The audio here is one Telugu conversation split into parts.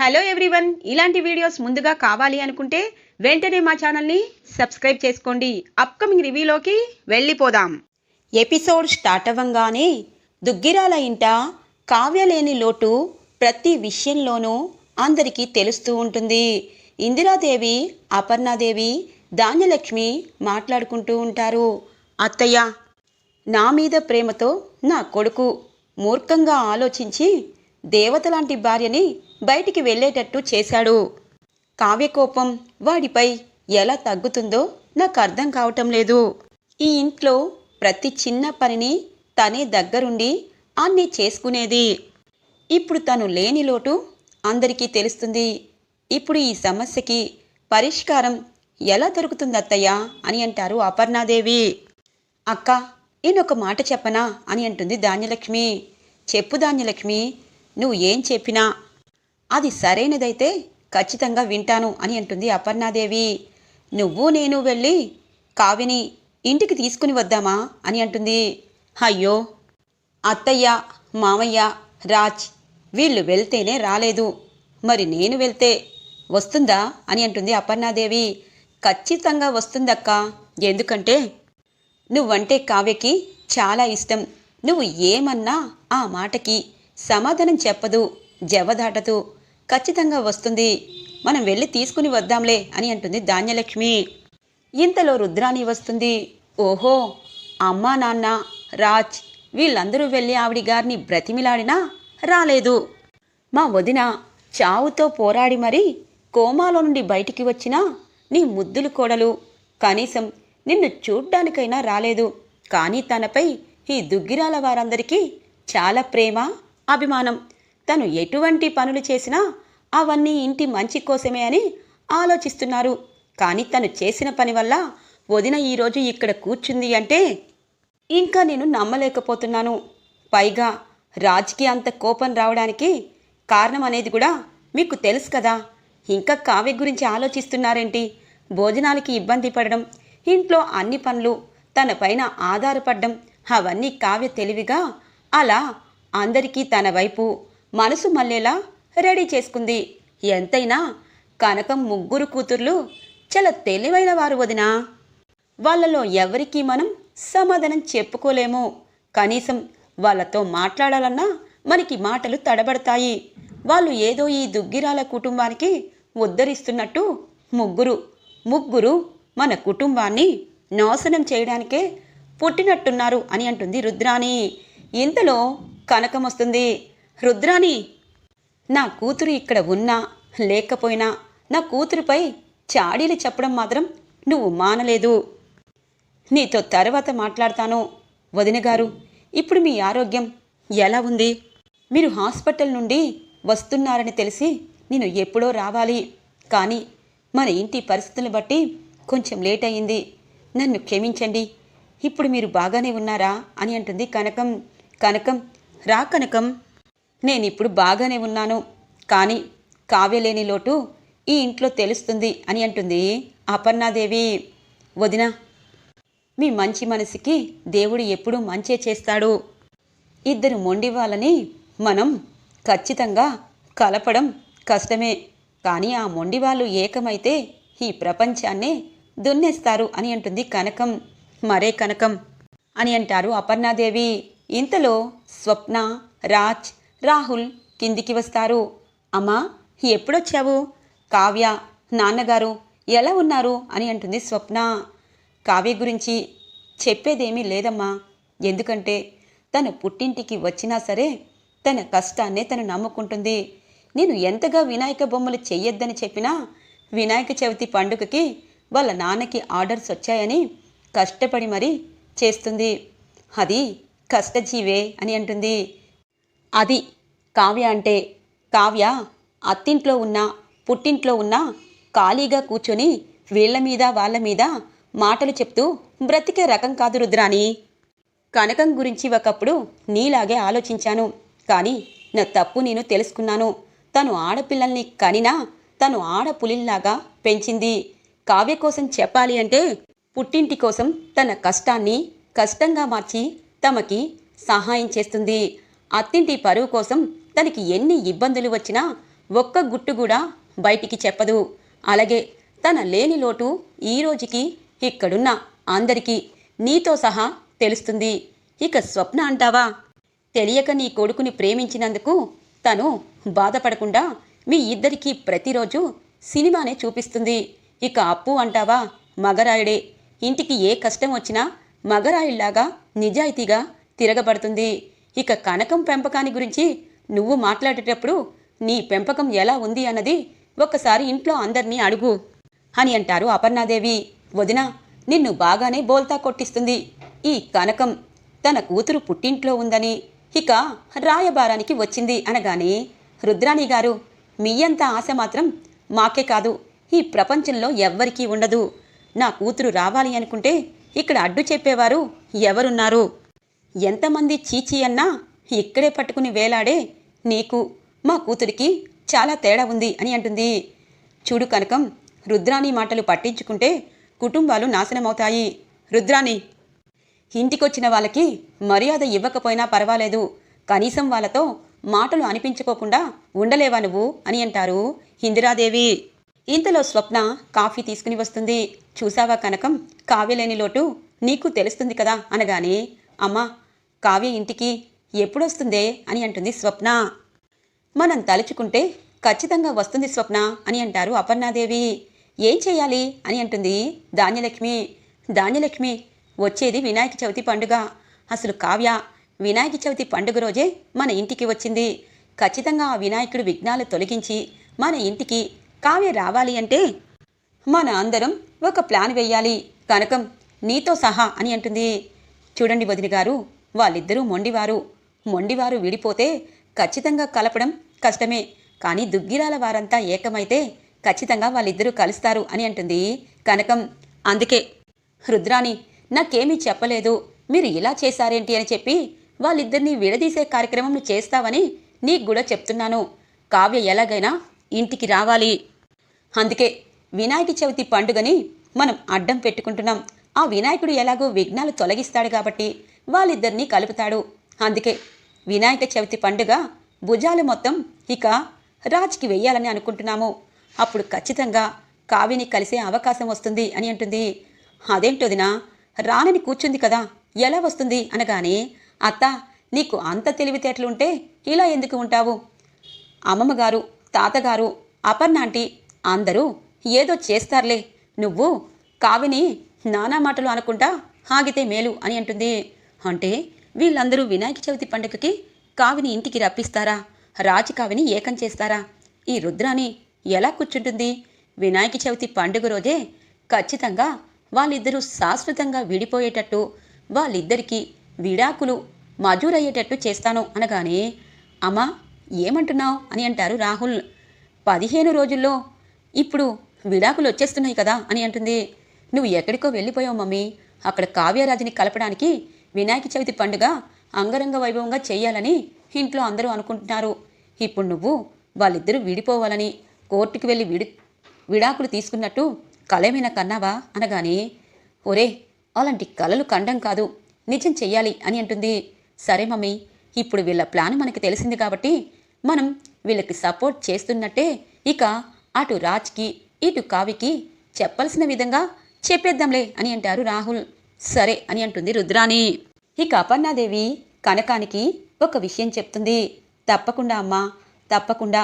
హలో ఎవ్రీవన్, ఇలాంటి వీడియోస్ ముందుగా కావాలి అనుకుంటే వెంటనే మా ఛానల్ని సబ్స్క్రైబ్ చేసుకోండి. అప్కమింగ్ రివ్యూలోకి వెళ్ళిపోదాం. ఎపిసోడ్ స్టార్ట్ అవ్వంగానే దుగ్గిరాల ఇంట కావ్య లేని లోటు ప్రతి విషయంలోనూ అందరికీ తెలుస్తూ ఉంటుంది. ఇందిరాదేవి, అపర్ణాదేవి, ధాన్యలక్ష్మి మాట్లాడుకుంటూ ఉంటారు. అత్తయ్య, నా మీద ప్రేమతో నా కొడుకు మూర్ఖంగా ఆలోచించి దేవతలాంటి భార్యని బయటికి వెళ్ళేటట్టు చేశాడు. కావ్యకోపం వాడిపై ఎలా తగ్గుతుందో నాకు అర్థం కావటం లేదు. ఈ ఇంట్లో ప్రతి చిన్న పనిని తనే దగ్గరుండి అన్నీ చేసుకునేది. ఇప్పుడు తను లేని లోటు అందరికీ తెలుస్తుంది. ఇప్పుడు ఈ సమస్యకి పరిష్కారం ఎలా దొరుకుతుంది అత్తయ్య అని అంటారు అపర్ణాదేవి. అక్క, నేనొక మాట చెప్పనా అని అంటుంది ధాన్యలక్ష్మి. చెప్పు ధాన్యలక్ష్మి, నువ్వు ఏం చెప్పినా అది సరైనదైతే ఖచ్చితంగా వింటాను అని అంటుంది అపర్ణాదేవి. నువ్వు నేను వెళ్ళి కావ్యని ఇంటికి తీసుకుని వద్దామా అని అంటుంది. అయ్యో అత్తయ్య, మామయ్య, రాజ్ వీళ్ళు వెళ్తేనే రాలేదు, మరి నేను వెళ్తే వస్తుందా అని అంటుంది అపర్ణాదేవి. ఖచ్చితంగా వస్తుందక్క, ఎందుకంటే నువ్వంటే కావ్యకి చాలా ఇష్టం. నువ్వు ఏమన్నా ఆ మాటకి సమాధానం చెప్పదు, జవదాటదు. ఖచ్చితంగా వస్తుంది, మనం వెళ్ళి తీసుకుని వద్దాంలే అని అంటుంది ధాన్యలక్ష్మి. ఇంతలో రుద్రాణి వస్తుంది. ఓహో, అమ్మా, నాన్న, రాజ్ వీళ్ళందరూ వెళ్ళి ఆవిడ గారిని బ్రతిమిలాడినా రాలేదు. మా వదిన చావుతో పోరాడి మరీ కోమాలో నుండి బయటికి వచ్చినా నీ ముద్దులు కోడలు కనీసం నిన్ను చూడ్డానికైనా రాలేదు. కానీ తనపై ఈ దుగ్గిరాల వారందరికీ చాలా ప్రేమ, అభిమానం. తను ఎటువంటి పనులు చేసినా అవన్నీ ఇంటి మంచి కోసమే అని ఆలోచిస్తున్నారు. కానీ తను చేసిన పని వల్ల వదిన ఈరోజు ఇక్కడ కూర్చుంది అంటే ఇంకా నేను నమ్మలేకపోతున్నాను. పైగా రాజ్కి అంత కోపం రావడానికి కారణం అనేది కూడా మీకు తెలుసు కదా. ఇంకా కావ్య గురించి ఆలోచిస్తున్నారేంటి? భోజనాలకి ఇబ్బంది పడడం, ఇంట్లో అన్ని పనులు తన పైన ఆధారపడడం, అవన్నీ కావ్య తెలివిగా అలా అందరికీ తన వైపు మనసు మళ్ళేలా రెడీ చేసుకుంది. ఎంతైనా కనకం ముగ్గురు కూతుర్లు చాలా తెలివైన వారు వదినా. వాళ్ళలో ఎవరికీ మనం సమాధానం చెప్పుకోలేము. కనీసం వాళ్ళతో మాట్లాడాలన్నా మనకి మాటలు తడబడతాయి. వాళ్ళు ఏదో ఈ దుగ్గిరాల కుటుంబానికి ఉద్ధరిస్తున్నట్టు ముగ్గురు మన కుటుంబాన్ని నాశనం చేయడానికే పుట్టినట్టున్నారు అని అంటుంది రుద్రాణి. ఇంతలో కనకం వస్తుంది. రుద్రాణి, నా కూతురు ఇక్కడ ఉన్నా లేకపోయినా నా కూతురుపై చాడీలు చెప్పడం మాత్రం నువ్వు మానలేదు. నీతో తర్వాత మాట్లాడతాను. వదిన గారు, ఇప్పుడు మీ ఆరోగ్యం ఎలా ఉంది? మీరు హాస్పిటల్ నుండి వస్తున్నారని తెలిసి నేను ఎప్పుడో రావాలి, కానీ మన ఇంటి పరిస్థితులను బట్టి కొంచెం లేట్ అయింది. నన్ను క్షమించండి. ఇప్పుడు మీరు బాగానే ఉన్నారా అని అంటుంది కనకం. కనకం, రా కనకం, నేనిప్పుడు బాగానే ఉన్నాను, కానీ కావ్య లేని లోటు ఈ ఇంట్లో తెలుస్తుంది అని అంటుంది అపర్ణాదేవి. వదిన, మీ మంచి మనసుకి దేవుడు ఎప్పుడూ మంచే చేస్తాడు. ఇద్దరు మొండి వాళ్ళని మనం ఖచ్చితంగా కలపడం కష్టమే, కానీ ఆ మొండి వాళ్ళు ఏకమైతే ఈ ప్రపంచాన్నే దున్నేస్తారు అని అంటుంది కనకం. మరే కనకం అని అంటారు అపర్ణాదేవి. ఇంతలో స్వప్న, రాజ్, రాహుల్ కిందికి వస్తారు. అమ్మా, ఎప్పుడొచ్చావు? కావ్య, నాన్నగారు ఎలా ఉన్నారు అని అంటుంది స్వప్న. కావ్య గురించి చెప్పేదేమీ లేదమ్మా, ఎందుకంటే తన పుట్టింటికి వచ్చినా సరే తన కష్టాన్నే తను నమ్ముకుంటుంది. నేను ఎంతగా వినాయక బొమ్మలు చెయ్యొద్దని చెప్పినా వినాయక చవితి పండుగకి వాళ్ళ నాన్నకి ఆర్డర్స్ వచ్చాయని కష్టపడి మరీ చేస్తుంది. అది కష్టజీవే అని అంటుంది. అది కావ్య అంటే. కావ్య అత్తింట్లో ఉన్నా పుట్టింట్లో ఉన్నా ఖాళీగా కూర్చొని వీళ్ల మీద వాళ్ళ మీద మాటలు చెప్తూ బ్రతికే రకం కాదు రుద్రాణి. కనకం గురించి ఒకప్పుడు నీలాగే ఆలోచించాను, కానీ నా తప్పు నేను తెలుసుకున్నాను. తను ఆడపిల్లల్ని కనినా తను ఆడపులిల్లాగా పెంచింది. కావ్య కోసం చెప్పాలి అంటే పుట్టింటి కోసం తన కష్టాన్ని కష్టంగా మార్చి తమకి సహాయం చేస్తుంది. అత్తింటి పరువు కోసం తనకి ఎన్ని ఇబ్బందులు వచ్చినా ఒక్క గుట్టు కూడా బయటికి చెప్పదు. అలాగే తన లేని లోటు ఈ రోజుకి ఇక్కడున్న అందరికీ నీతో సహా తెలుస్తుంది. ఇక స్వప్న అంటావా, తెలియక నీ కొడుకుని ప్రేమించినందుకు తను బాధపడకుండా మీ ఇద్దరికీ ప్రతిరోజు సినిమానే చూపిస్తుంది. ఇక అప్పు అంటావా, మగరాయుడే. ఇంటికి ఏ కష్టం వచ్చినా మగరాయుళ్లాగా నిజాయితీగా తిరగబడుతుంది. ఇక కనకం పెంపకాన్ని గురించి నువ్వు మాట్లాడేటప్పుడు నీ పెంపకం ఎలా ఉంది అన్నది ఒక్కసారి ఇంట్లో అందరినీ అడుగు అని అంటారు అపర్ణాదేవి. వదిన, నిన్ను బాగానే బోల్తా కొట్టిస్తుంది. ఈ కనకం తన కూతురు పుట్టింట్లో ఉందని ఇక రాయబారానికి వచ్చింది అనగానే, రుద్రాణి గారు, మీ అంత ఆశ మాత్రం మాకే కాదు, ఈ ప్రపంచంలో ఎవ్వరికీ ఉండదు. నా కూతురు రావాలి అనుకుంటే ఇక్కడ అడ్డు చెప్పేవారు ఎవరున్నారు? ఎంతమంది చీచీ అన్నా ఇక్కడే పట్టుకుని వేలాడే నీకు మా కూతురికి చాలా తేడా ఉంది అని అంటుంది. చూడు కనకం, రుద్రాణి మాటలు పట్టించుకుంటే కుటుంబాలు నాశనమవుతాయి. రుద్రాణి, ఇంటికొచ్చిన వాళ్ళకి మర్యాద ఇవ్వకపోయినా పర్వాలేదు, కనీసం వాళ్ళతో మాటలు అనిపించుకోకుండా ఉండలేవా నువ్వు అని అంటారు ఇందిరాదేవి. ఇంతలో స్వప్న కాఫీ తీసుకుని వస్తుంది. చూసావా కనకం, కావ్య లేని లోటు నీకు తెలుస్తుంది కదా అనగానే, అమ్మా, కావ్య ఇంటికి ఎప్పుడొస్తుందే అని అంటుంది స్వప్న. మనం తలుచుకుంటే ఖచ్చితంగా వస్తుంది స్వప్న అని అంటారు అపర్ణాదేవి. ఏం చేయాలి అని అంటుంది ధాన్యలక్ష్మి. ధాన్యలక్ష్మి, వచ్చేది వినాయక చవితి పండుగ. అసలు కావ్య వినాయక చవితి పండుగ రోజే మన ఇంటికి వచ్చింది. ఖచ్చితంగా ఆ వినాయకుడు విఘ్నాలు తొలగించి మన ఇంటికి కావ్య రావాలి అంటే మన అందరం ఒక ప్లాన్ వేయాలి. కనకం, నీతో సహా అని అంటుంది. చూడండి వదిన గారు, వాళ్ళిద్దరూ మొండివారు విడిపోతే ఖచ్చితంగా కలపడం కష్టమే, కానీ దుగ్గిరాల వారంతా ఏకమైతే ఖచ్చితంగా వాళ్ళిద్దరూ కలుస్తారు అని అంటుంది కనకం. అందుకే రుద్రాణి నాకేమీ చెప్పలేదు, మీరు ఇలా చేశారేంటి అని చెప్పి వాళ్ళిద్దరినీ విడదీసే కార్యక్రమం నువ్వు చేస్తావని నీకు కూడా చెప్తున్నాను. కావ్య ఎలాగైనా ఇంటికి రావాలి. అందుకే వినాయక చవితి పండుగని మనం అడ్డం పెట్టుకుంటున్నాం. ఆ వినాయకుడు ఎలాగో విఘ్నాలు తొలగిస్తాడు కాబట్టి వాళ్ళిద్దరినీ కలుపుతాడు. అందుకే వినాయక చవితి పండుగ భుజాలు మొత్తం ఇక రాజ్కి వెయ్యాలని అనుకుంటున్నాము. అప్పుడు ఖచ్చితంగా కావ్యని కలిసే అవకాశం వస్తుంది అని అంటుంది. అదేంటోదినా, రానని కూర్చుంది కదా, ఎలా వస్తుంది అనగానే, అత్త, నీకు అంత తెలివితేటలుంటే ఇలా ఎందుకు ఉంటావు? అమ్మమ్మగారు, తాతగారు, అపర్ణాంటి అందరూ ఏదో చేస్తారులే, నువ్వు కావ్యని నానా మాటలు అనుకుంటా ఆగితే మేలు అని అంటుంది. అంటే వీళ్ళందరూ వినాయక చవితి పండుగకి కావ్యని ఇంటికి రప్పిస్తారా? రాజు కావ్యని ఏకం చేస్తారా? ఈ రుద్రాని ఎలా కూర్చుంటుంది? వినాయక చవితి పండుగ రోజే ఖచ్చితంగా వాళ్ళిద్దరూ శాశ్వతంగా విడిపోయేటట్టు, వాళ్ళిద్దరికీ విడాకులు మజూరయ్యేటట్టు చేస్తాను అనగానే, అమ్మా ఏమంటున్నావు అని అంటారు రాహుల్. 15 రోజుల్లో ఇప్పుడు విడాకులు వచ్చేస్తున్నాయి కదా అని అంటుంది. నువ్వు ఎక్కడికో వెళ్ళిపోయావు మమ్మీ, అక్కడ కావ్యరాజుని కలపడానికి వినాయక చవితి పండుగ అంగరంగ వైభవంగా చెయ్యాలని ఇంట్లో అందరూ అనుకుంటున్నారు. ఇప్పుడు నువ్వు వాళ్ళిద్దరూ విడిపోవాలని కోర్టుకు వెళ్ళి విడాకులు తీసుకున్నట్టు కలేమైనా కన్నావా అనగానే, ఒరే, అలాంటి కలలు కండం కాదు, నిజం చెయ్యాలి అని అంటుంది. సరే మమ్మీ, ఇప్పుడు వీళ్ళ ప్లాన్ మనకి తెలిసింది కాబట్టి మనం వీళ్ళకి సపోర్ట్ చేస్తున్నట్టే ఇక అటు రాజ్కి ఇటు కావ్యకి చెప్పాల్సిన విధంగా చెప్పేద్దాంలే అని అంటారు రాహుల్. సరే అని అంటుంది రుద్రాణి. ఇక అపర్ణాదేవి కనకానికి ఒక విషయం చెప్తుంది. తప్పకుండా అమ్మా, తప్పకుండా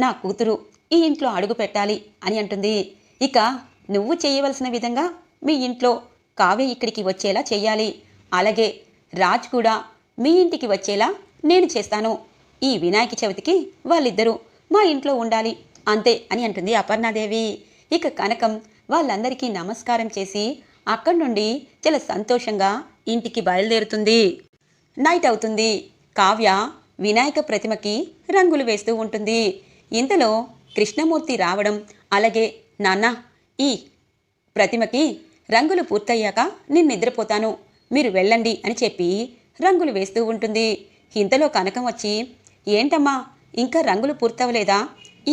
నా కూతురు ఈ ఇంట్లో అడుగు పెట్టాలి అని అంటుంది. ఇక నువ్వు చేయవలసిన విధంగా మీ ఇంట్లో కావ్య ఇక్కడికి వచ్చేలా చెయ్యాలి, అలాగే రాజ్ కూడా మీ ఇంటికి వచ్చేలా నేను చేస్తాను. ఈ వినాయక చవితికి వాళ్ళిద్దరూ మా ఇంట్లో ఉండాలి అంతే అని అంటుంది అపర్ణాదేవి. ఇక కనకం వాళ్ళందరికీ నమస్కారం చేసి అక్కడి నుండి చాలా సంతోషంగా ఇంటికి బయలుదేరుతుంది. నైట్ అవుతుంది. కావ్య వినాయక ప్రతిమకి రంగులు వేస్తూ ఉంటుంది. ఇంతలో కృష్ణమూర్తి రావడం, అలాగే నాన్న, ఈ ప్రతిమకి రంగులు పూర్తయ్యాక నేను నిద్రపోతాను, మీరు వెళ్ళండి అని చెప్పి రంగులు వేస్తూ ఉంటుంది. ఇంతలో కనకం వచ్చి, ఏంటమ్మా ఇంకా రంగులు పూర్తవలేదా?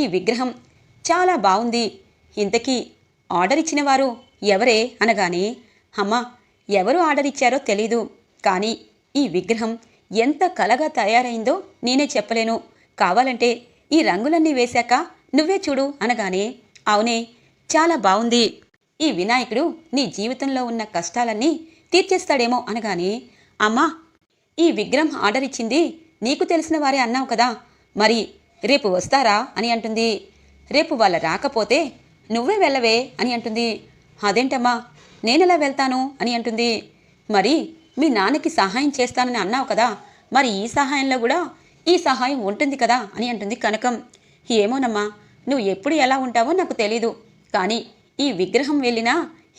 ఈ విగ్రహం చాలా బాగుంది, ఇంతకీ ఆర్డర్ ఇచ్చిన వారు ఎవరే అనగానే, అమ్మా, ఎవరు ఆర్డర్ ఇచ్చారో తెలీదు, కానీ ఈ విగ్రహం ఎంత కళగా తయారైందో నేనే చెప్పలేను. కావాలంటే ఈ రంగులన్నీ వేశాక నువ్వే చూడు అనగానే, అవునే, చాలా బావుంది. ఈ వినాయకుడు నీ జీవితంలో ఉన్న కష్టాలన్నీ తీర్చేస్తాడేమో అనగానే, అమ్మా, ఈ విగ్రహం ఆర్డర్ ఇచ్చింది నీకు తెలిసిన వారే అన్నావు కదా, మరి రేపు వస్తారా అని అంటుంది. రేపు వాళ్ళ రాకపోతే నువ్వే వెళ్ళవే అని అంటుంది. అదేంటమ్మా, నేనెలా వెళ్తాను అని అంటుంది. మరి మీ నాన్నకి సహాయం చేస్తానని అన్నావు కదా, మరి ఈ సహాయంలో కూడా ఈ సహాయం ఉంటుంది కదా అని అంటుంది కనకం. ఏమోనమ్మా, నువ్వు ఎప్పుడు ఎలా ఉంటావో నాకు తెలీదు, కానీ ఈ విగ్రహం వెళ్ళినా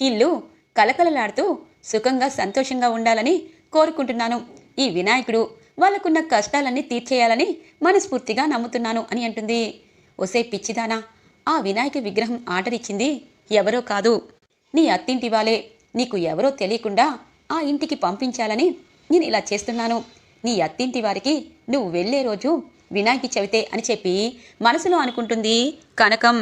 ఇల్లు కలకలలాడుతూ సుఖంగా సంతోషంగా ఉండాలని కోరుకుంటున్నాను. ఈ వినాయకుడు వాళ్ళకున్న కష్టాలన్నీ తీర్చేయాలని మనస్ఫూర్తిగా నమ్ముతున్నాను అని అంటుంది. ఒసే పిచ్చిదానా, ఆ వినాయక విగ్రహం ఆర్డర్ ఇచ్చింది ఎవరో కాదు, నీ అత్తింటి వాళ్ళే. నీకు ఎవరో తెలియకుండా ఆ ఇంటికి పంపించాలని నేను ఇలా చేస్తున్నాను. నీ అత్తింటి వారికి నువ్వు వెళ్లే రోజు వినాయక చవితే అని చెప్పి మనసులో అనుకుంటుంది కనకం.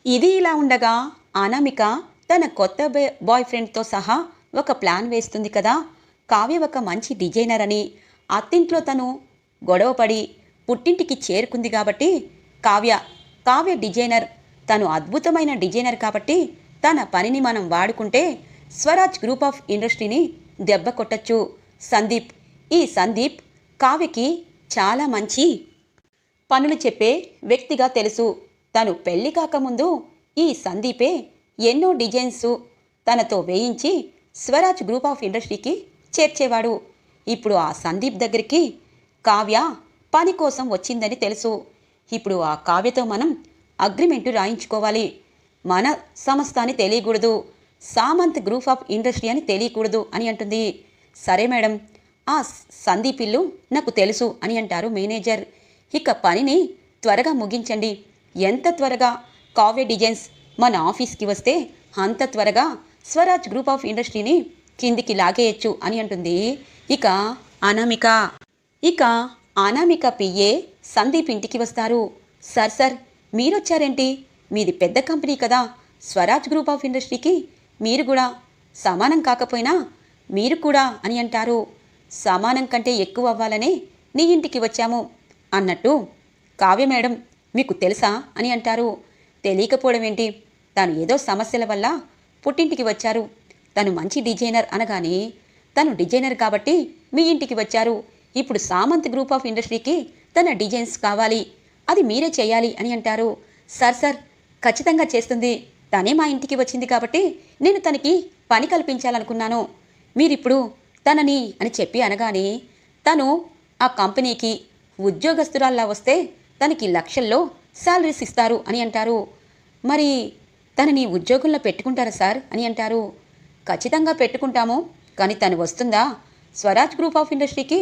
ఇది ఇలా ఉండగా అనామిక తన కొత్త బాయ్ ఫ్రెండ్తో సహా ఒక ప్లాన్ వేస్తుంది కదా. కావ్య ఒక మంచి డిజైనర్ అని, అత్తింట్లో తను గొడవపడి పుట్టింటికి చేరుకుంది కాబట్టి కావ్య డిజైనర్, తను అద్భుతమైన డిజైనర్ కాబట్టి తన పనిని మనం వాడుకుంటే స్వరాజ్ గ్రూప్ ఆఫ్ ఇండస్ట్రీని దెబ్బ కొట్టచ్చు. ఈ సందీప్ కావ్యకి చాలా మంచి పనులు చెప్పే వ్యక్తిగా తెలుసు. తను పెళ్లి కాకముందు ఈ సందీపే ఎన్నో డిజైన్స్ తనతో వేయించి స్వరాజ్ గ్రూప్ ఆఫ్ ఇండస్ట్రీకి చేర్చేవాడు. ఇప్పుడు ఆ సందీప్ దగ్గరికి కావ్య పని కోసం వచ్చిందని తెలుసు. ఇప్పుడు ఆ కావ్యతో మనం అగ్రిమెంటు రాయించుకోవాలి. మన సంస్థ అని తెలియకూడదు, సామంత్ గ్రూప్ ఆఫ్ ఇండస్ట్రీ అని తెలియకూడదు అని అంటుంది. సరే మేడం, ఆ సందీప్ ఇల్లు నాకు తెలుసు అని అంటారు మేనేజర్. ఇక పనిని త్వరగా ముగించండి. ఎంత త్వరగా కావ్య డిజైన్స్ మన ఆఫీస్కి వస్తే అంత త్వరగా స్వరాజ్ గ్రూప్ ఆఫ్ ఇండస్ట్రీని కిందికి లాగేయచ్చు అని అంటుంది ఇక అనామిక పిఏ సందీప్ ఇంటికి వస్తారు. సార్ మీరొచ్చారేంటి? మీది పెద్ద కంపెనీ కదా, స్వరాజ్ గ్రూప్ ఆఫ్ ఇండస్ట్రీకి మీరు కూడా సమానం కాకపోయినా మీరు కూడా అని అంటారు. సమానం కంటే ఎక్కువ అవ్వాలనే నీ ఇంటికి వచ్చాము అన్నట్టు కావ్య మేడం మీకు తెలుసా అని అంటారు. తెలియకపోవడం ఏంటి, తను ఏదో సమస్యల వల్ల పుట్టింటికి వచ్చారు. తను మంచి డిజైనర్ అనగానే, తను డిజైనర్ కాబట్టి మీ ఇంటికి వచ్చారు. ఇప్పుడు సామంత్ గ్రూప్ ఆఫ్ ఇండస్ట్రీకి తన డిజైన్స్ కావాలి, అది మీరే చేయాలి అని అంటారు. సార్ ఖచ్చితంగా చేస్తుంది. తనే మా ఇంటికి వచ్చింది కాబట్టి నేను తనకి పని కల్పించాలనుకున్నాను. మీరిప్పుడు తనని అని చెప్పి అనగానే, తను ఆ కంపెనీకి ఉద్యోగస్తురాల్లా వస్తే తనకి లక్షల్లో శాలరీస్ ఇస్తారు అని అంటారు. మరి తనని ఉద్యోగంలో పెట్టుకుంటారా సార్ అని అంటారు. ఖచ్చితంగా పెట్టుకుంటాము, కానీ తను వస్తుందా? స్వరాజ్ గ్రూప్ ఆఫ్ ఇండస్ట్రీకి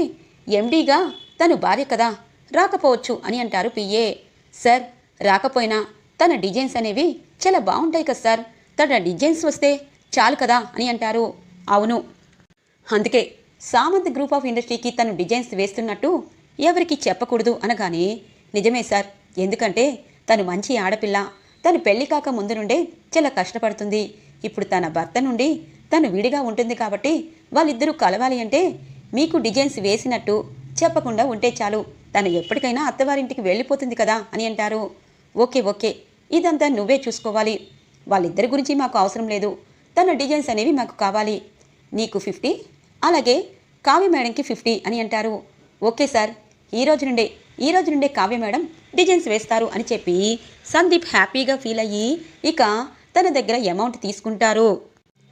ఎండీగా తను భార్య కదా, రాకపోవచ్చు అని అంటారు పిఏ. సార్ రాకపోయినా తన డిజైన్స్ అనేవి చాలా బాగుంటాయి కదా సార్, తన డిజైన్స్ వస్తే చాలు కదా అని అంటారు. అవును, అందుకే సామంత్ గ్రూప్ ఆఫ్ ఇండస్ట్రీకి తను డిజైన్స్ వేస్తున్నట్టు ఎవరికి చెప్పకూడదు అనగానే, నిజమే సార్, ఎందుకంటే తను మంచి ఆడపిల్ల, తను పెళ్లి కాక ముందు నుండే చాలా కష్టపడుతుంది. ఇప్పుడు తన భర్త నుండి తను విడిగా ఉంటుంది కాబట్టి వాళ్ళిద్దరూ కలవాలి అంటే మీకు డిజైన్స్ వేసినట్టు చెప్పకుండా ఉంటే చాలు, తను ఎప్పటికైనా అత్తవారింటికి వెళ్ళిపోతుంది కదా అని అంటారు. ఓకే, ఇదంతా నువ్వే చూసుకోవాలి, వాళ్ళిద్దరి గురించి మాకు అవసరం లేదు, తన డిజైన్స్ అనేవి మాకు కావాలి. నీకు 50, అలాగే కావ్య మేడంకి 50 అని అంటారు. ఓకే సార్, ఈ రోజు నుండే కావ్య మేడం డిజైన్స్ వేస్తారు అని చెప్పి సందీప్ హ్యాపీగా ఫీల్ అయ్యి ఇక తన దగ్గర అమౌంట్ తీసుకుంటారు.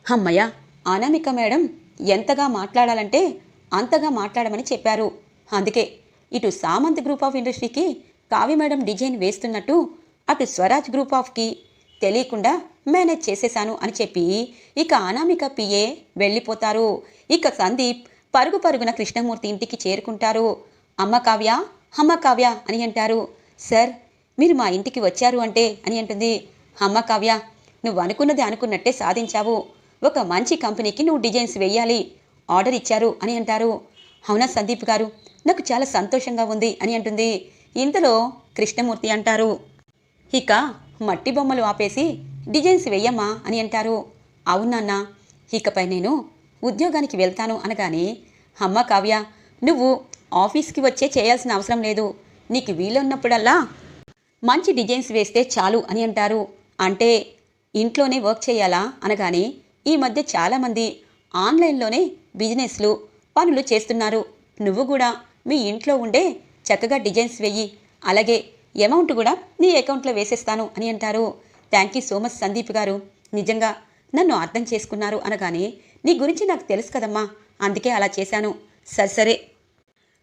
అమ్మయ్య, అనామిక మేడం ఎంతగా మాట్లాడాలంటే అంతగా మాట్లాడమని చెప్పారు. అందుకే ఇటు సామంత్ గ్రూప్ ఆఫ్ ఇండస్ట్రీకి కావ్య మేడం డిజైన్ వేస్తున్నట్టు అటు స్వరాజ్ గ్రూప్ ఆఫ్కి తెలియకుండా మేనేజ్ చేసేశాను అని చెప్పి ఇక అనామిక పిఏ వెళ్ళిపోతారు. ఇక సందీప్ పరుగున కృష్ణమూర్తి ఇంటికి చేరుకుంటారు. అమ్మ కావ్య అని అంటారు. సార్ మీరు మా ఇంటికి వచ్చారు అంటే అని అంటుంది. అమ్మ కావ్య, నువ్వు అనుకున్నది అనుకున్నట్టే సాధించావు. ఒక మంచి కంపెనీకి నువ్వు డిజైన్స్ వేయాలి, ఆర్డర్ ఇచ్చారు అని అంటారు. అవునా సందీప్ గారు, నాకు చాలా సంతోషంగా ఉంది అని అంటుంది. ఇంతలో కృష్ణమూర్తి అంటారు, ఇక మట్టి బొమ్మలు ఆపేసి డిజైన్స్ వెయ్యమ్మా అని అంటారు. అవునన్నా, ఇకపై నేను ఉద్యోగానికి వెళ్తాను అనగానే, అమ్మ కావ్య, నువ్వు ఆఫీస్కి వచ్చే చేయాల్సిన అవసరం లేదు, నీకు వీలున్నప్పుడల్లా మంచి డిజైన్స్ వేస్తే చాలు అని అంటారు. అంటే ఇంట్లోనే వర్క్ చేయాలా అనగానే ఈ మధ్య చాలామంది ఆన్లైన్లోనే బిజినెస్లు పనులు చేస్తున్నారు. నువ్వు కూడా మీ ఇంట్లో ఉండే చక్కగా డిజైన్స్ వెయ్యి, అలాగే అమౌంట్ కూడా నీ అకౌంట్లో వేసేస్తాను అని అంటారు. Thank you so much Sandeep గారు, నిజంగా నన్ను అర్థం చేసుకున్నారు అనగానే నీ గురించి నాకు తెలుసు కదమ్మా, అందుకే అలా చేశాను. సరే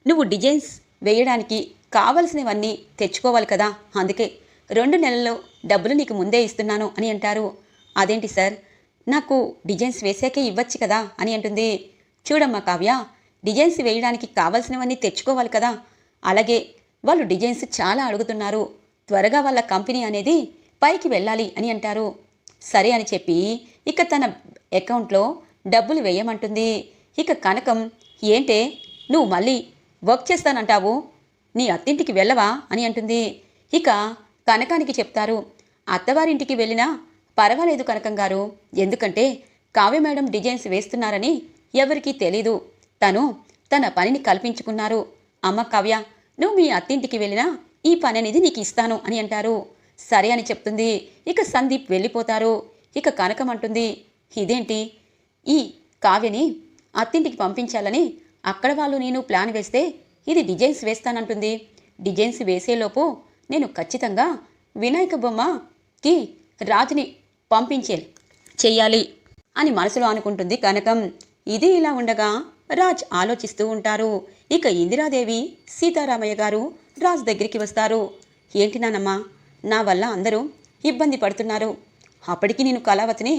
నువ్వు డిజైన్స్ వేయడానికి కావలసినవన్నీ తెచ్చుకోవాలి కదా, అందుకే 2 నెలల్లో డబ్బులు నీకు ముందే ఇస్తున్నాను అని అంటారు. అదేంటి సార్, నాకు డిజైన్స్ వేసాకే ఇవ్వచ్చు కదా అని అంటుంది. చూడమ్మా కావ్య, డిజైన్స్ వేయడానికి కావలసినవన్నీ తెచ్చుకోవాలి కదా, అలాగే వాళ్ళు డిజైన్స్ చాలా అడుగుతున్నారు, త్వరగా వాళ్ళ కంపెనీ అనేది పైకి వెళ్ళాలి అని అంటారు. సరే అని చెప్పి ఇక తన అకౌంట్లో డబ్బులు వేయమంటుంది. ఇక కనకం, ఏంటే నువ్వు మళ్ళీ వర్క్ చేస్తానంటావు, నీ అత్తింటికి వెళ్ళవా అని అంటుంది. ఇక కనకానికి చెప్తారు, అత్తవారింటికి వెళ్ళినా పర్వాలేదు కనకం గారు, ఎందుకంటే కావ్య మేడం డిజైన్స్ వేస్తున్నారని ఎవరికీ తెలీదు, తన పనిని కల్పించుకున్నారు. అమ్మ కావ్య, నువ్వు మీ అత్తింటికి వెళ్ళినా ఈ పని అనేది నీకు ఇస్తాను అని అంటారు. సరే అని చెప్తుంది. ఇక సందీప్ వెళ్ళిపోతారు. ఇక కనకం అంటుంది, ఇదేంటి ఈ కావ్యని అత్తింటికి పంపించాలని అక్కడ వాళ్ళు నేను ప్లాన్ వేస్తే ఇది డిజైన్స్ వేస్తానంటుంది. డిజైన్స్ వేసేలోపు నేను ఖచ్చితంగా వినాయక బొమ్మకి రాజుని చెయ్యాలి అని మనసులో అనుకుంటుంది కనకం. ఇది ఇలా ఉండగా రాజ్ ఆలోచిస్తూ ఉంటారు. ఇక ఇందిరాదేవి, సీతారామయ్య గారు రాజ్ దగ్గరికి వస్తారు. ఏంటి నానమ్మా, నా వల్ల అందరూ ఇబ్బంది పడుతున్నారు, అప్పటికి నేను కళావతిని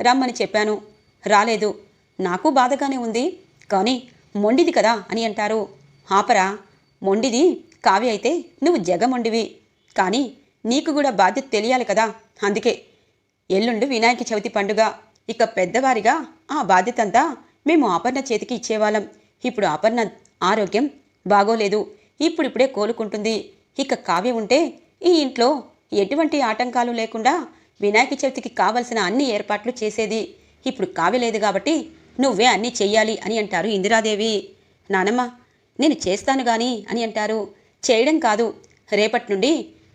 రమ్మని చెప్పాను, రాలేదు, నాకు బాధగానే ఉంది, కానీ మొండిది కదా అని అంటారు. ఆపరా, మొండిది కావ్య అయితే నువ్వు జగమొండివి, కానీ నీకు కూడా బాధ్యత తెలియాలి కదా, అందుకే ఎల్లుండి వినాయక చవితి పండుగ, ఇక పెద్దవారిగా ఆ బాధ్యత అంతా మేము అపర్ణ చేతికి ఇచ్చేవాళ్ళం, ఇప్పుడు అపర్ణ ఆరోగ్యం బాగోలేదు, ఇప్పుడిప్పుడే కోలుకుంటుంది, ఇక కావ్య ఉంటే ఈ ఇంట్లో ఎటువంటి ఆటంకాలు లేకుండా వినాయక చవితికి కావలసిన అన్ని ఏర్పాట్లు చేసేది, ఇప్పుడు కావ్య లేదు కాబట్టి నువ్వే అన్నీ చెయ్యాలి అని అంటారు ఇందిరాదేవి. నానమ్మ, నేను చేస్తాను గాని అని అంటారు. చేయడం కాదు, రేపటి నుండి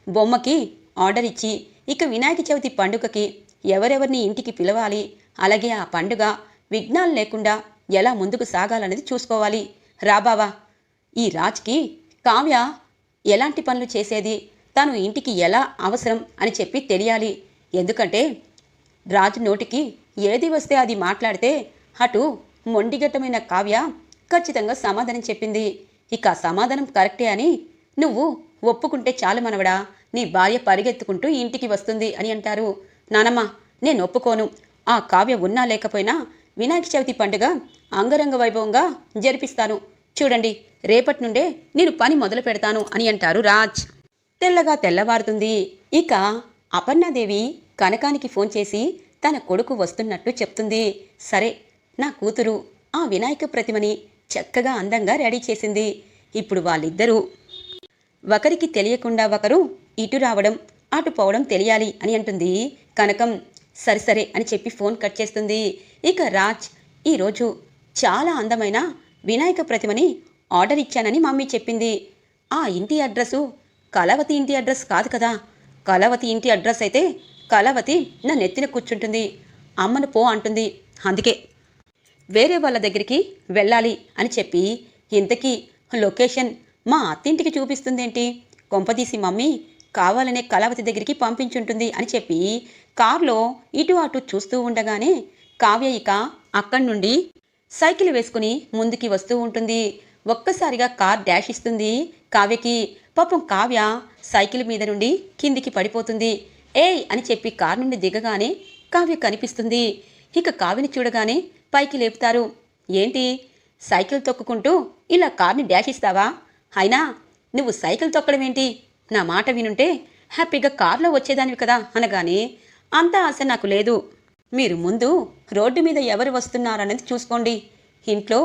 బొమ్మకి ఆర్డర్ ఇచ్చి ఇక వినాయక చవితి పండుగకి ఎవరెవరిని ఇంటికి పిలవాలి, అలాగే ఆ పండుగ విఘ్నాలు లేకుండా ఎలా ముందుకు సాగాలనేది చూసుకోవాలి. రాబావా, ఈ రాజ్కి కావ్య ఎలాంటి పనులు చేసేది, తను ఇంటికి ఎలా అవసరం అని చెప్పి తెలియాలి, ఎందుకంటే రాజు నోటికి ఏది వస్తే అది మాట్లాడితే అటు మొండిగట్టమైన కావ్య ఖచ్చితంగా సమాధానం చెప్పింది, ఇక సమాధానం కరెక్టే అని నువ్వు ఒప్పుకుంటే చాలు మనవడా, నీ భార్య పరిగెత్తుకుంటూ ఇంటికి వస్తుంది అని అంటారు. నానమ్మ, నేను ఒప్పుకోను, ఆ కావ్య ఉన్నా లేకపోయినా వినాయక చవితి పండుగ అంగరంగ వైభవంగా జరిపిస్తాను, చూడండి రేపటి నుండే నేను పని మొదలు పెడతాను అని అంటారు రాజ్. తెల్లగా తెల్లవారుతుంది. ఇక అపర్ణాదేవి కనకానికి ఫోన్ చేసి తన కొడుకు వస్తున్నట్టు చెప్తుంది. సరే, నా కూతురు ఆ వినాయక ప్రతిమని చక్కగా అందంగా రెడీ చేసింది, ఇప్పుడు వాళ్ళిద్దరూ ఒకరికి తెలియకుండా ఒకరు ఇటు రావడం అటు పోవడం తెలియాలి అని అంటుంది కనకం. సరే అని చెప్పి ఫోన్ కట్ చేస్తుంది. ఇక రాజ్, ఈరోజు చాలా అందమైన వినాయక ప్రతిమని ఆర్డర్ ఇచ్చానని మమ్మీ చెప్పింది, ఆ ఇంటి అడ్రస్సు కళావతి ఇంటి అడ్రస్ కాదు కదా, కళావతి ఇంటి అడ్రస్ అయితే కళావతి నా నెత్తిన కూర్చుంటుంది, అమ్మను పో అంటుంది, అందుకే వేరే వాళ్ళ దగ్గరికి వెళ్ళాలి అని చెప్పి ఇంతకీ లొకేషన్ మా అత్తింటికి చూపిస్తుందేంటి, కొంపదీసి మమ్మీ కావాలనే కళావతి దగ్గరికి పంపించుంటుంది అని చెప్పి కారులో ఇటు అటు చూస్తూ ఉండగానే కావ్య ఇక అక్కడి నుండి సైకిల్ వేసుకుని ముందుకి వస్తూ ఉంటుంది. ఒక్కసారిగా కార్ డాష్ ఇస్తుంది కావ్యకి. పాపం కావ్య సైకిల్ మీద నుండి కిందికి పడిపోతుంది. ఏయ్ అని చెప్పి కార్ నుండి దిగగానే కావ్య కనిపిస్తుంది. ఇక కావ్యని చూడగానే పైకి లేపుతారు. ఏంటి, సైకిల్ తొక్కుకుంటూ ఇలా కార్ని డాష్ ఇస్తావా, అయినా నువ్వు సైకిల్ తొక్కడం ఏంటి, నా మాట వినుంటే హ్యాపీగా కార్లో వచ్చేదానివి కదా అనగానే, అంత ఆశ నాకు లేదు, మీరు ముందు రోడ్డు మీద ఎవరు వస్తున్నారనేది చూసుకోండి, ఇంట్లో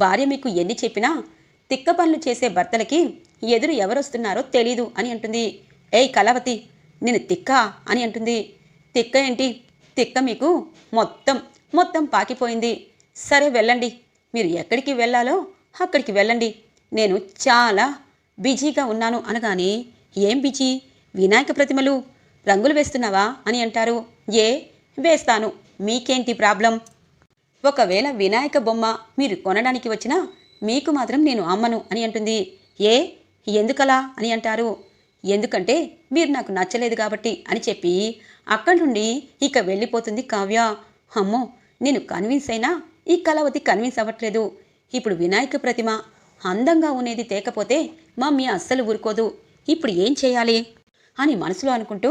భార్య మీకు ఎన్ని చెప్పినా తిక్క పనులు చేసే భర్తలకి ఎదురు ఎవరొస్తున్నారో తెలీదు అని అంటుంది. ఏయ్ కళావతి, నేను తిక్క అని అంటుంది. తిక్క ఏంటి, తిక్క మీకు మొత్తం పాకిపోయింది, సరే వెళ్ళండి, మీరు ఎక్కడికి వెళ్ళాలో అక్కడికి వెళ్ళండి, నేను చాలా బిజీగా ఉన్నాను అనగానే, ఏం బిజీ, వినాయక ప్రతిమలు రంగులు వేస్తున్నావా అని అంటారు. ఏ వేస్తాను, మీకేంటి ప్రాబ్లం? ఒకవేళ వినాయక బొమ్మ మీరు కొనడానికి వచ్చినా మీకు మాత్రం నేను అమ్మను అని అంటుంది. ఏ ఎందుకలా అని అంటారు. ఎందుకంటే మీరు నాకు నచ్చలేదు కాబట్టి అని చెప్పి అక్కడి నుండి ఇక వెళ్ళిపోతుంది కావ్య. అమ్మో, నేను కన్విన్స్ అయినా ఈ కళావతి కన్విన్స్ అవ్వట్లేదు. ఇప్పుడు వినాయక ప్రతిమ అందంగా ఉండేది తేకపోతే మమ్మీ అస్సలు ఊరుకోదు. ఇప్పుడు ఏం చేయాలి అని మనసులో అనుకుంటూ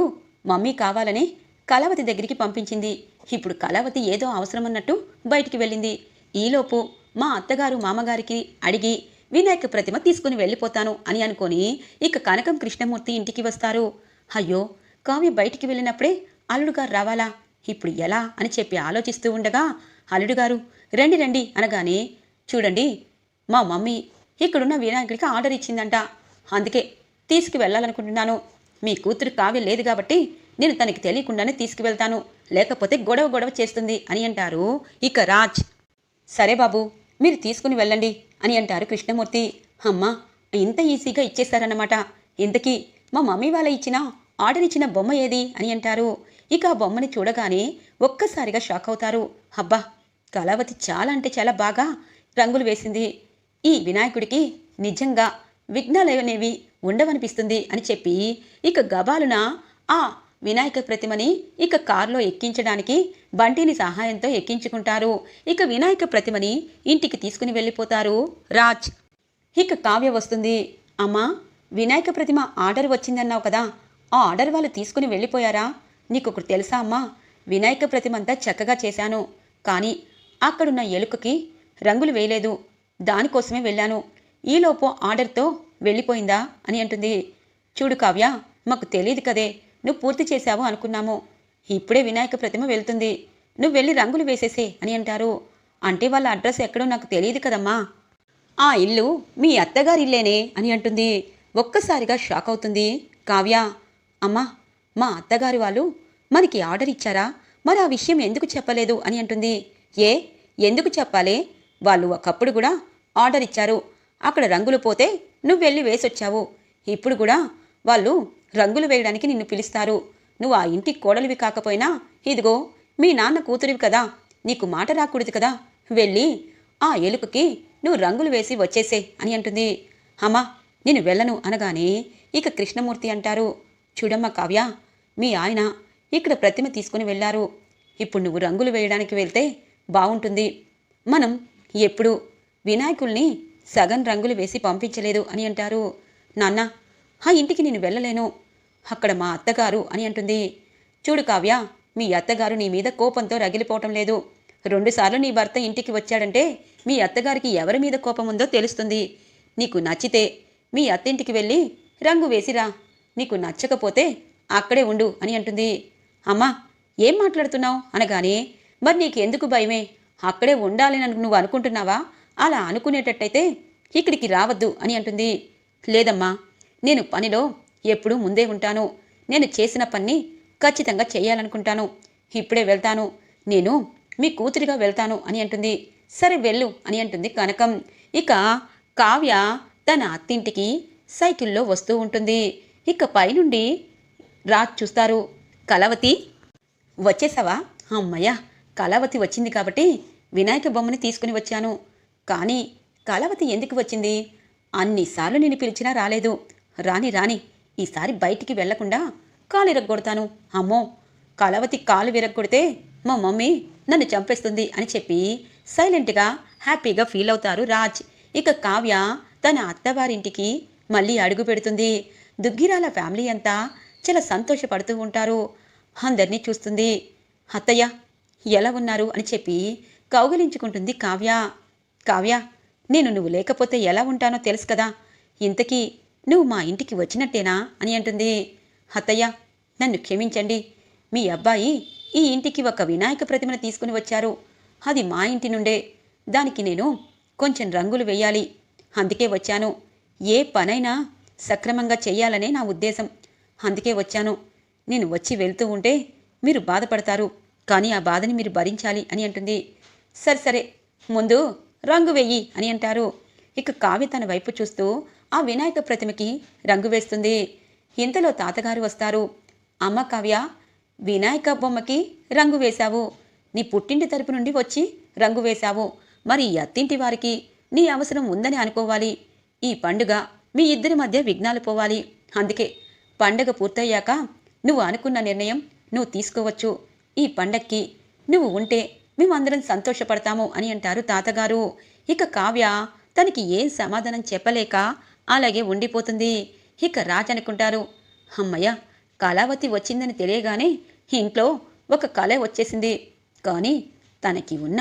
మమ్మీ కావాలని కళావతి దగ్గరికి పంపించింది. ఇప్పుడు కళావతి ఏదో అవసరమన్నట్టు బయటికి వెళ్ళింది. ఈలోపు మా అత్తగారు మామగారికి అడిగి వినాయక ప్రతిమ తీసుకుని వెళ్ళిపోతాను అని అనుకొని ఇక కనకం కృష్ణమూర్తి ఇంటికి వస్తారు. అయ్యో, కావ్య బయటికి వెళ్ళినప్పుడే అల్లుడుగారు రావాలా, ఇప్పుడు ఎలా అని చెప్పి ఆలోచిస్తూ ఉండగా అల్లుడుగారు రండి రండి అనగానే, చూడండి మా మమ్మీ ఇక్కడున్న వినాయకుడికి ఆర్డర్ ఇచ్చిందంట, అందుకే తీసుకువెళ్ళాలనుకుంటున్నాను. మీ కూతురు కావ్య లేదు కాబట్టి నేను తనకి తెలియకుండానే తీసుకువెళ్తాను, లేకపోతే గొడవ గొడవ చేస్తుంది అని అంటారు ఇక రాజ్. సరే బాబు, మీరు తీసుకుని వెళ్ళండి అని అంటారు కృష్ణమూర్తి. అమ్మా, ఇంత ఈజీగా ఇచ్చేశారన్నమాట. ఇంతకీ మా మమ్మీ వాళ్ళ ఆర్డర్ ఇచ్చిన బొమ్మ ఏది అని అంటారు. ఇక ఆ బొమ్మని చూడగానే ఒక్కసారిగా షాక్ అవుతారు. అబ్బా, కళావతి చాలా అంటే చాలా బాగా రంగులు వేసింది. ఈ వినాయకుడికి నిజంగా విఘ్నాలనేవి ఉండవనిపిస్తుంది అని చెప్పి ఇక గబాలున ఆ వినాయక ప్రతిమని ఇక కారులో ఎక్కించడానికి బంటిని సహాయంతో ఎక్కించుకుంటారు. ఇక వినాయక ప్రతిమని ఇంటికి తీసుకుని వెళ్ళిపోతారు రాజ్. ఇక కావ్య వస్తుంది. అమ్మా, వినాయక ప్రతిమ ఆర్డర్ వచ్చిందన్నావు కదా, ఆ ఆర్డర్ వాళ్ళు తీసుకుని వెళ్ళిపోయారా? నీకొకటి తెలుసా అమ్మా, వినాయక ప్రతిమ అంతా చక్కగా చేశాను, కానీ అక్కడున్న ఎలుకకి రంగులు వేయలేదు, దానికోసమే వెళ్ళాను. ఈలోపు ఆర్డర్తో వెళ్ళిపోయిందా అని అంటుంది. చూడు కావ్య, మాకు తెలియదు కదే, నువ్వు పూర్తి చేశావు అనుకున్నాము. ఇప్పుడే వినాయక ప్రతిమ వెళ్తుంది, నువ్వు వెళ్ళి రంగులు వేసేసే అని అంటారు. అంటే వాళ్ళ అడ్రస్ ఎక్కడో నాకు తెలియదు కదమ్మా, ఆ ఇల్లు మీ అత్తగారిల్లేనే అని అంటుంది. ఒక్కసారిగా షాక్ అవుతుంది కావ్య. అమ్మా, మా అత్తగారి వాళ్ళు మనకి ఆర్డర్ ఇచ్చారా, మరి ఆ విషయం ఎందుకు చెప్పలేదు అని అంటుంది. ఎందుకు చెప్పాలి, వాళ్ళు ఒకప్పుడు కూడా ఆర్డర్ ఇచ్చారు, అక్కడ రంగులు పోతే నువ్వు వెళ్ళి వేసొచ్చావు. ఇప్పుడు కూడా వాళ్ళు రంగులు వేయడానికి నిన్ను పిలుస్తారు. నువ్వు ఆ ఇంటికి కోడలివి కాకపోయినా ఇదిగో మీ నాన్న కూతురివి కదా, నీకు మాట రాకూడదు కదా, వెళ్ళి ఆ ఎలుకకి నువ్వు రంగులు వేసి వచ్చేసే అని అంటుంది. అమ్మా, నేను వెళ్ళను అనగానే ఇక కృష్ణమూర్తి అంటారు. చూడమ్మా కావ్య, మీ ఆయన ఇక్కడ ప్రతిమ తీసుకుని వెళ్ళారు, ఇప్పుడు నువ్వు రంగులు వేయడానికి వెళ్తే బాగుంటుంది. మనం ఎప్పుడు వినాయకుల్ని సగం రంగులు వేసి పంపించలేదు అని అంటారు. నాన్న, ఆ ఇంటికి నేను వెళ్ళలేను, అక్కడ మా అత్తగారు అని అంటుంది. చూడు కావ్య, మీ అత్తగారు నీ మీద కోపంతో రగిలిపోవటం లేదు. 2 సార్లు నీ భర్త ఇంటికి వచ్చాడంటే మీ అత్తగారికి ఎవరి మీద కోపం ఉందో తెలుస్తుంది. నీకు నచ్చితే మీ అత్తింటికి వెళ్ళి రంగు వేసిరా, నీకు నచ్చకపోతే అక్కడే ఉండు అని అంటుంది. అమ్మా, ఏం మాట్లాడుతున్నావు అనగానే, మరి నీకెందుకు భయమే, అక్కడే ఉండాలని నువ్వు అనుకుంటున్నావా? అలా అనుకునేటట్టయితే ఇక్కడికి రావద్దు అని అంటుంది. లేదమ్మా, నేను పనిలో ఎప్పుడూ ముందే ఉంటాను, నేను చేసిన పని ఖచ్చితంగా చేయాలనుకుంటాను, ఇప్పుడే వెళ్తాను, నేను మీ కూతురిగా వెళ్తాను అని అంటుంది. సరే వెళ్ళు అని అంటుంది కనకం. ఇక కావ్య తన అత్తింటికి సైకిల్లో వస్తూ ఉంటుంది. ఇక పైనుండి రాజ్ చూస్తారు. కళావతి వచ్చేసావా? అమ్మయ్య, కళావతి వచ్చింది కాబట్టి వినాయక బొమ్మని తీసుకుని వచ్చాను. కానీ కళావతి ఎందుకు వచ్చింది? అన్నిసార్లు నేను పిలిచినా రాలేదు. రాని రాని, ఈసారి బయటికి వెళ్లకుండా కాలు విరగ్గొడతాను. అమ్మో, కళావతి కాలు విరగ్గొడితే మా మమ్మీ నన్ను చంపేస్తుంది అని చెప్పి సైలెంట్గా హ్యాపీగా ఫీల్ అవుతారు రాజ్. ఇక కావ్య తన అత్తవారింటికి మళ్ళీ అడుగు పెడుతుంది. దుగ్గిరాల ఫ్యామిలీ అంతా చాలా సంతోషపడుతూ ఉంటారు. అందరినీ చూస్తుంది. అత్తయ్య ఎలా ఉన్నారు అని చెప్పి కౌగిలించుకుంటుంది కావ్య. కావ్య, నేను నువ్వు లేకపోతే ఎలా ఉంటానో తెలుసు కదా, ఇంతకీ నువ్వు మా ఇంటికి వచ్చినట్టేనా అని అంటుంది. అత్తయ్య, నన్ను క్షమించండి, మీ అబ్బాయి ఈ ఇంటికి ఒక వినాయక ప్రతిమను తీసుకుని వచ్చారు, అది మా ఇంటి నుండే, దానికి నేను కొంచెం రంగులు వేయాలి, అందుకే వచ్చాను. ఏ పనైనా సక్రమంగా చెయ్యాలనే నా ఉద్దేశం, అందుకే వచ్చాను. నేను వచ్చి వెళ్తూ ఉంటే మీరు బాధపడతారు, కానీ ఆ బాధని మీరు భరించాలి అని అంటుంది. సరే సరే, ముందు రంగు వెయ్యి అని అంటారు. ఇక కావ్య తన వైపు చూస్తూ ఆ వినాయక ప్రతిమకి రంగు వేస్తుంది. ఇంతలో తాతగారు వస్తారు. అమ్మ కావ్య, వినాయక బొమ్మకి రంగు వేశావు. నీ పుట్టింటి తరపు నుండి వచ్చి రంగు వేశావు. మరి ఈ అత్తింటి వారికి నీ అవసరం ఉందని అనుకోవాలి. ఈ పండుగ మీ ఇద్దరి మధ్య విఘ్నాలు పోవాలి. అందుకే పండగ పూర్తయ్యాక నువ్వు అనుకున్న నిర్ణయం నువ్వు తీసుకోవచ్చు. ఈ పండక్కి నువ్వు ఉంటే మేమందరం సంతోషపడతాము అని అంటారు తాతగారు. ఇక కావ్య తనకి ఏం సమాధానం చెప్పలేక అలాగే ఉండిపోతుంది. ఇక రాజ్ అనుకుంటారు, అమ్మయ్య, కళావతి వచ్చిందని తెలియగానే ఇంట్లో ఒక కళ వచ్చేసింది. కానీ తనకి ఉన్న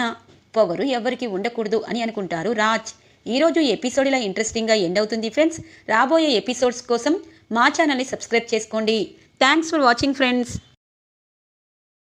పొగరు ఎవరికి ఉండకూడదు అని అనుకుంటారు రాజ్. ఈరోజు ఎపిసోడ్ ఇలా ఇంట్రెస్టింగ్గా ఎండ్ అవుతుంది ఫ్రెండ్స్. రాబోయే ఎపిసోడ్స్ కోసం మా ఛానల్ని సబ్స్క్రైబ్ చేసుకోండి. Thanks for watching friends.